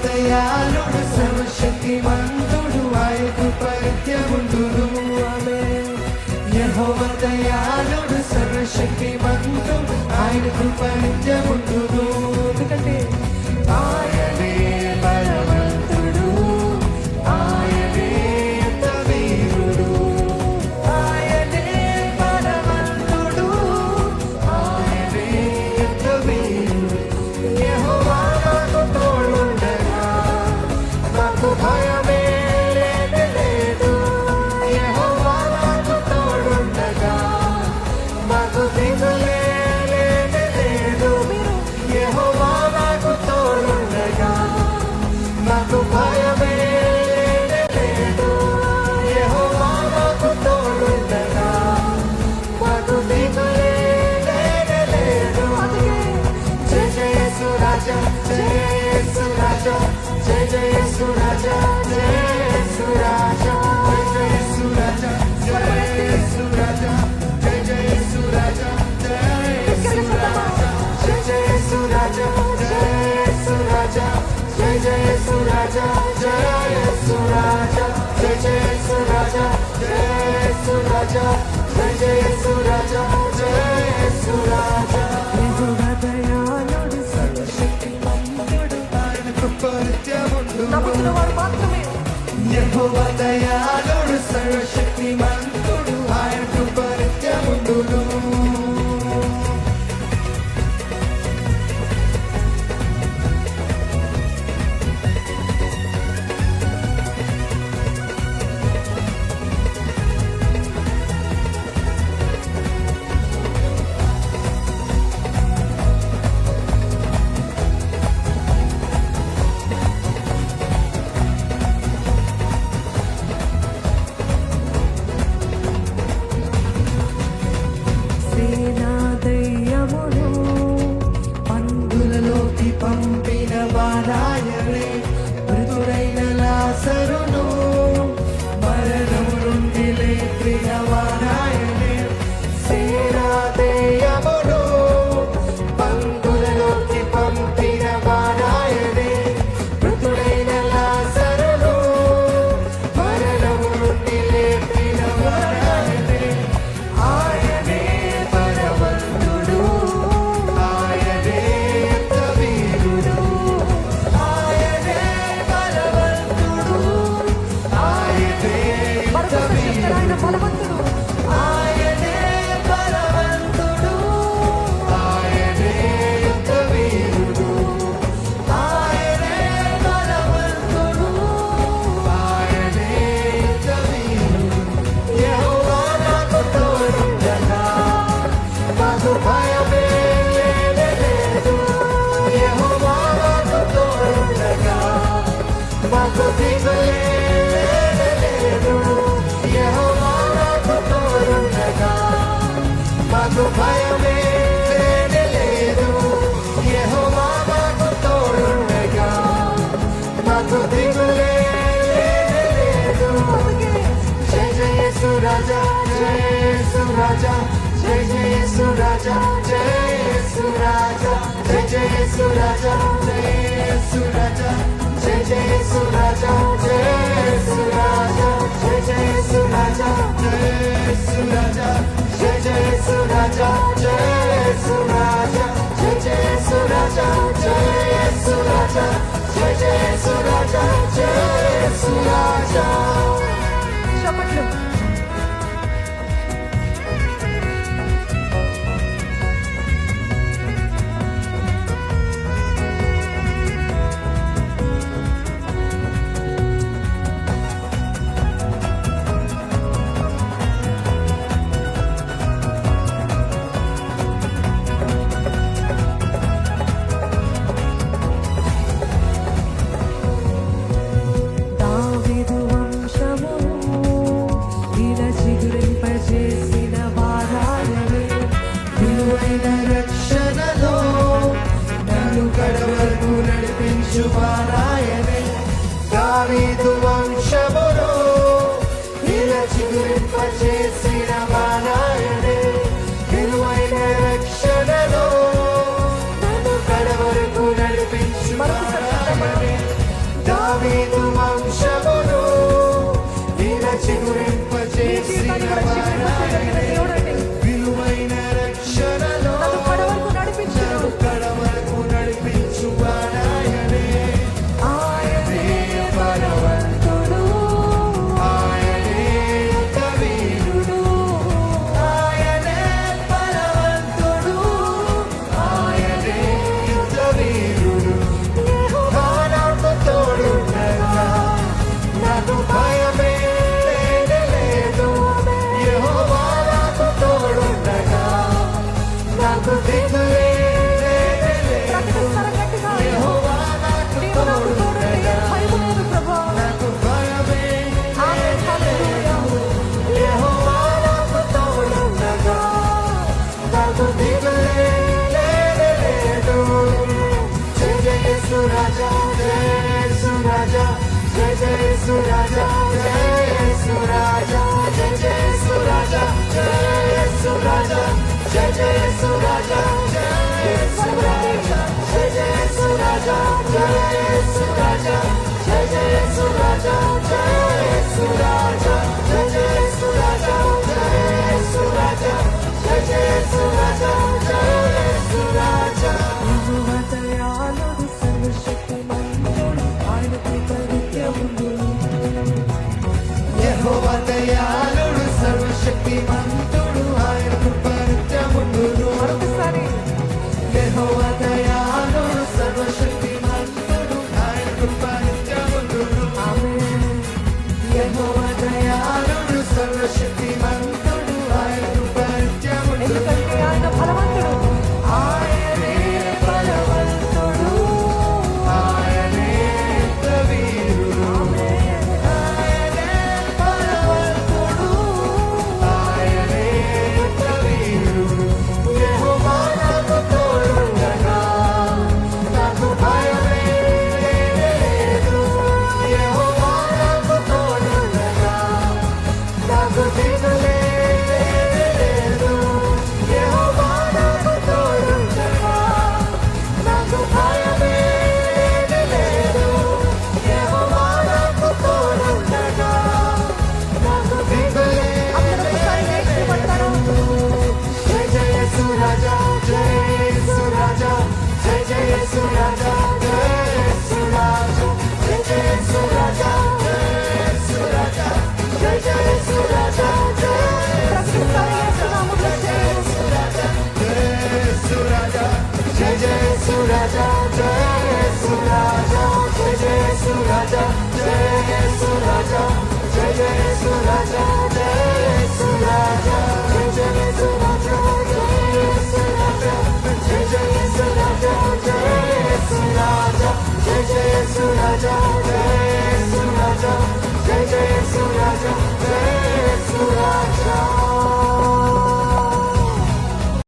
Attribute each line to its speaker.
Speaker 1: దయాళుడు సర్వశక్తిమంతుడు ఆయన కృప నిత్యముండును ఆమేన్ యెహోవా దయాళుడు సర్వశక్తిమంతుడు ఆయన కృప నిత్యముండును ఎందుకంటే ఆయనే బలవంతుడు ఆయనే ఎంత వీరుడు ఆయనే బలవంతుడు ఆయనే ఎంత వీరుడు యెహోవా నాకు తోడుండగా నాకు భయమే లేదు యెహోవా నాకు తోడుండగా నాకు దిగులే లేదు యెహోవా నాకు తోడుండగా నాకు భయమే లేదు యెహోవా నాకు తోడుండగా నాకు దిగులే లేదు జయ జయ యేసు రాజా జయ యేసు రాజా జయ జయ యేసు రాజా జయ యేసు రాజా జయ జయ యేసు రాజా జయ యేసు రాజా జయ జయ యేసు రాజా జయ యేసు రాజా జయ జయ యేసు రాజా జయ యేసు రాజా జయ జయ యేసు రాజా జయ యేసు రాజా జయ జయ యేసు రాజా జయ యేసు రాజా జయ జయ యేసు రాజా జయ యేసు రాజా యెహోవా దయాళుడు సర్వశక్తిమంతుడు ఆయన కృప నిత్యముండును యెహోవా దయాళుడు సర్వశక్తిమంతుడు ఆయన కృప నిత్యముండును సేనా దయ్యమును పందులలోకి పంపిన వారాయనే మృతుడైన లాజరును మరణము నుండి లేపిన వారాయనే సేనా దయ్యమును పందులలోకి పంపిన వారాయనే మృతుడైన లాజరును మరణము నుండి లేపిన వారాయనే ఆయనే బలవంతుడు ఆయనే ఎంత వీరుడు ఆయనే బలవంతుడు ఆయనే ఎంత వీరుడు ఆయనే బలవంతుడు ఆయనే ఎంత వీరుడు ఆయనే బలవంతుడు ఆయనే ఎంత వీరుడు యెహోవా నాకు తోడుండగా నాకు భయమే లేదు యెహోవా నాకు తోడుండగా నాకు దిగులే లేదు యెహోవా నాకు తోడుండగా నాకు భయమే లేదు యెహోవా నాకు తోడుండగా నాకు దిగులే లేదు జయ జయ యేసు రాజా జయ యేసు రాజా జయ జయ యేసు రాజా జయ యేసు రాజా జయ జయ యేసు రాజా జయ యేసు రాజా జయ జయ యేసు రాజా జయ యేసు రాజా జయ జయ యేసు రాజా జయ యేసు రాజా జయ జయ యేసు రాజా జయ యేసు రాజా జయ జయ యేసు రాజా జయ యేసు రాజా జయ జయ యేసు రాజా జయ యేసు రాజా చప్పట్లు దావీదు వంశము జయ సురాజా జయ జయ సురాజా జయ సురాజా జయ జయ సురాజా జయ సురాజా జయ జయ సురాజా జయ సురాజా జయ జయ సురాజా జయ సురాజా జయ జయ సురాజా జయ సురాజా జయ జయ సురాజా జయ సురాజా జయ జయ సురాజా జయ సురాజా దయాళుడు సర్వశక్తిమంతుడు ఆయన కృప నిత్యముందును యెహోవా దయాళుడు సర్వశక్తిమంతుడు ఆయన కృప నిత్యముందును మరొకసారి యెహోవా దయాళుడు సర్వశక్తిమంతుడు ఆయన కృప నిత్యముందును ఆమేన్ యెహోవా దయాళుడు సర్వశక్తిమంతుడు ఆయన కృప నిత్యముందును ఎందుకంటే ఆయన బలవంతుడు ఆయనే బలవంతుడు ఆయనే వీరుడు ఆయనే బలవంతుడు ఆయనే వీరుడు యెహోవా నాకు తోడుండగా నాకు భయమే లేదు యెహోవా నాకు తోడుండగా నాకు దిగులే లేదు యెహోవా నాకు తోడుండగా నాకు భయమే లేదు యెహోవా నాకు తోడుండగా నాకు దిగులే జయ జయ సురాజా జయ సురాజా జయ జయ సురాజా జయ సురాజా జయ జయ సురాజా జయ సురాజా జయ జయ సురాజా జయ సురాజా జయ జయ సురాజా జయ సురాజా జయ జయ సురాజా